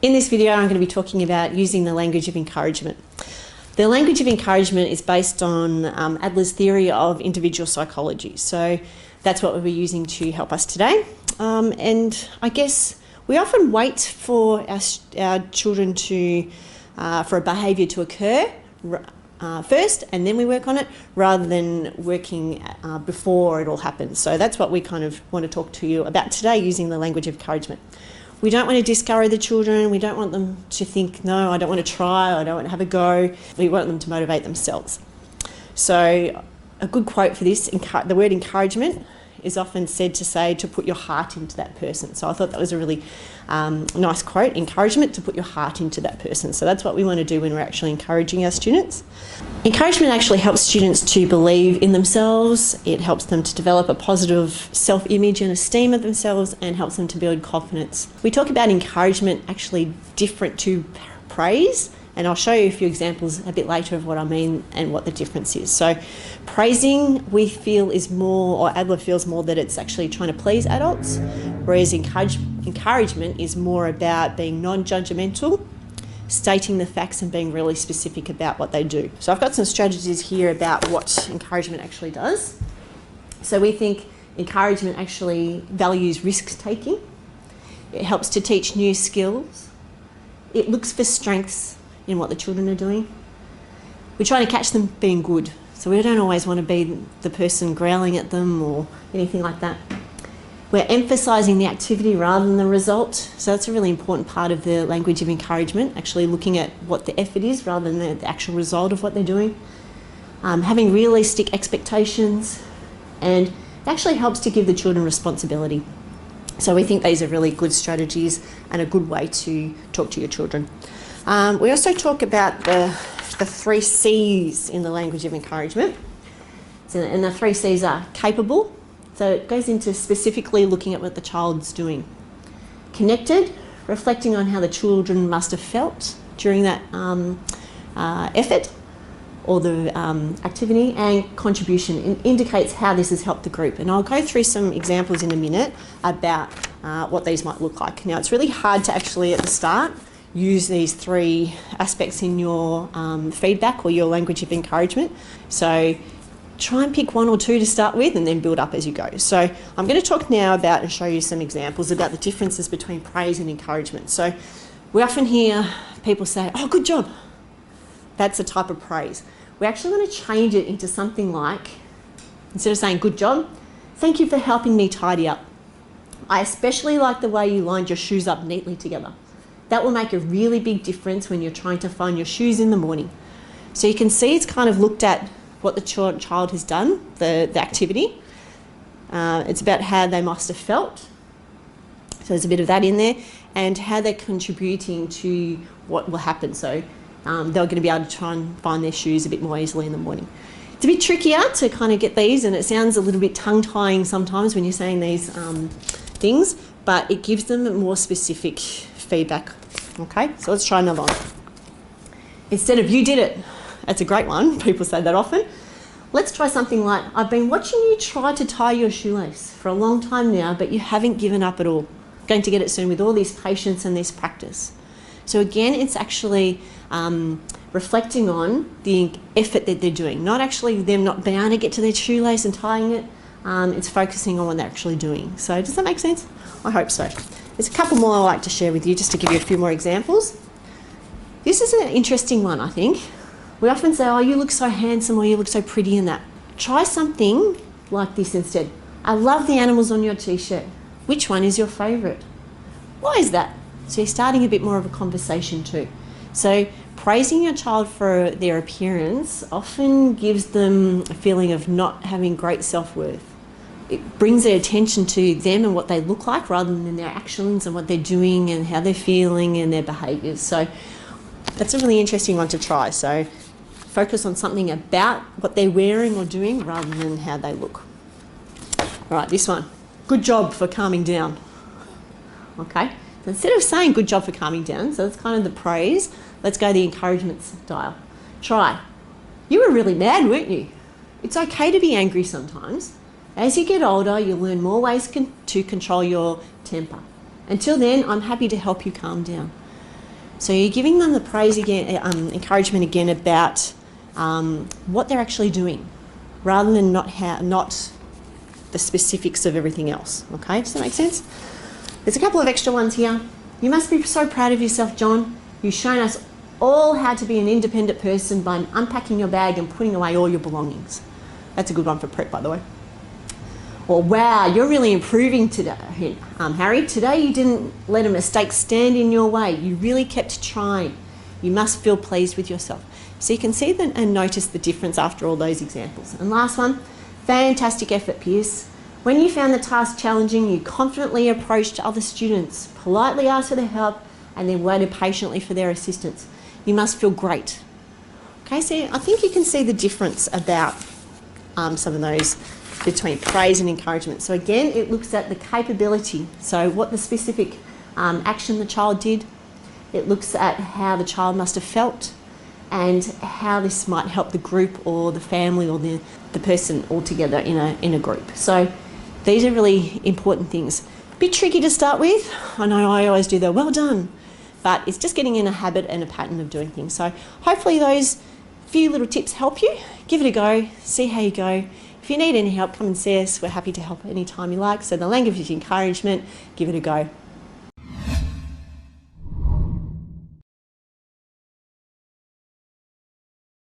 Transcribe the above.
In this video, I'm going to be talking about using the language of encouragement. The language of encouragement is based on Adler's theory of individual psychology. So that's what we'll be using to help us today. And I guess we often wait for our children to, for a behaviour to occur first, and then we work on it, rather than working before it all happens. So that's what we kind of want to talk to you about today, using the language of encouragement. We don't want to discourage the children. We don't want them to think, no, I don't want to try, I don't want to have a go. We want them to motivate themselves. So a good quote for this, the word encouragement is often said to say to put your heart into that person. So I thought that was a really nice quote, encouragement, to put your heart into that person. So that's what we want to do when we're actually encouraging our students. Encouragement actually helps students to believe in themselves. It helps them to develop a positive self-image and esteem of themselves, and helps them to build confidence. We talk about encouragement actually different to praise, and I'll show you a few examples a bit later of what I mean and what the difference is. So praising, we feel, is more, or Adler feels more, that it's actually trying to please adults, whereas encouragement is more about being non-judgmental, stating the facts and being really specific about what they do. So I've got some strategies here about what encouragement actually does. So we think encouragement actually values risk-taking. It helps to teach new skills. It looks for strengths in what the children are doing. We're trying to catch them being good. So we don't always want to be the person growling at them or anything like that. We're emphasising the activity rather than the result. So that's a really important part of the language of encouragement, actually looking at what the effort is rather than the actual result of what they're doing. Having realistic expectations, and it actually helps to give the children responsibility. So we think these are really good strategies and a good way to talk to your children. We also talk about the 3 C's in the language of encouragement. So, and the 3 C's are capable. So it goes into specifically looking at what the child's doing. Connected, reflecting on how the children must have felt during that effort or the activity. And contribution, it indicates how this has helped the group. And I'll go through some examples in a minute about what these might look like. Now, it's really hard to actually, at the start, use these 3 aspects in your feedback or your language of encouragement. So try and pick 1 or 2 to start with, and then build up as you go. So I'm going to talk now about and show you some examples about the differences between praise and encouragement. So we often hear people say, oh, good job. That's a type of praise. We actually want to change it into something like, instead of saying good job, thank you for helping me tidy up. I especially like the way you lined your shoes up neatly together. That will make a really big difference when you're trying to find your shoes in the morning. So you can see it's kind of looked at what the child has done, the activity. It's about how they must have felt. So there's a bit of that in there, and how they're contributing to what will happen. So they're going to be able to try and find their shoes a bit more easily in the morning. It's a bit trickier to kind of get these, and it sounds a little bit tongue-tying sometimes when you're saying these things, but it gives them more specific feedback. Okay, so let's try another one. Instead of you did it, that's a great one, people say that often. Let's try something like, I've been watching you try to tie your shoelace for a long time now, but you haven't given up at all. Going to get it soon with all this patience and this practice. So again, it's actually reflecting on the effort that they're doing, not actually them not being able to get to their shoelace and tying it. It's focusing on what they're actually doing. So does that make sense? I hope so. There's a couple more I'd like to share with you, just to give you a few more examples. This is an interesting one, I think. We often say, oh, you look so handsome, or you look so pretty in that. Try something like this instead. I love the animals on your t-shirt. Which one is your favourite? Why is that? So you're starting a bit more of a conversation too. So praising your child for their appearance often gives them a feeling of not having great self-worth. It brings their attention to them and what they look like, rather than their actions and what they're doing and how they're feeling and their behaviours. So that's a really interesting one to try. So focus on something about what they're wearing or doing rather than how they look. All right, this one. Good job for calming down. Okay, so instead of saying good job for calming down, so that's kind of the praise, let's go the encouragement style. Try. You were really mad, weren't you? It's okay to be angry sometimes. As you get older, you'll learn more ways to control your temper. Until then, I'm happy to help you calm down. So you're giving them the praise again, encouragement again about what they're actually doing, rather than not the specifics of everything else. Okay, does that make sense? There's a couple of extra ones here. You must be so proud of yourself, John. You've shown us all how to be an independent person by unpacking your bag and putting away all your belongings. That's a good one for prep, by the way. Or, wow, you're really improving today, Harry. Today you didn't let a mistake stand in your way. You really kept trying. You must feel pleased with yourself. So you can see and notice the difference after all those examples. And last one, fantastic effort, Pierce. When you found the task challenging, you confidently approached other students, politely asked for their help, and then waited patiently for their assistance. You must feel great. Okay, so I think you can see the difference about some of those between praise and encouragement. So again, it looks at the capability, so what the specific action the child did. It looks at how the child must have felt and how this might help the group or the family or the person all together in a group. So these are really important things. A bit tricky to start with. I know I always do the well done, but it's just getting in a habit and a pattern of doing things. So hopefully those few little tips help you. Give it a go, see how you go. If you need any help, come and see us. We're happy to help anytime you like. So the language of encouragement, give it a go.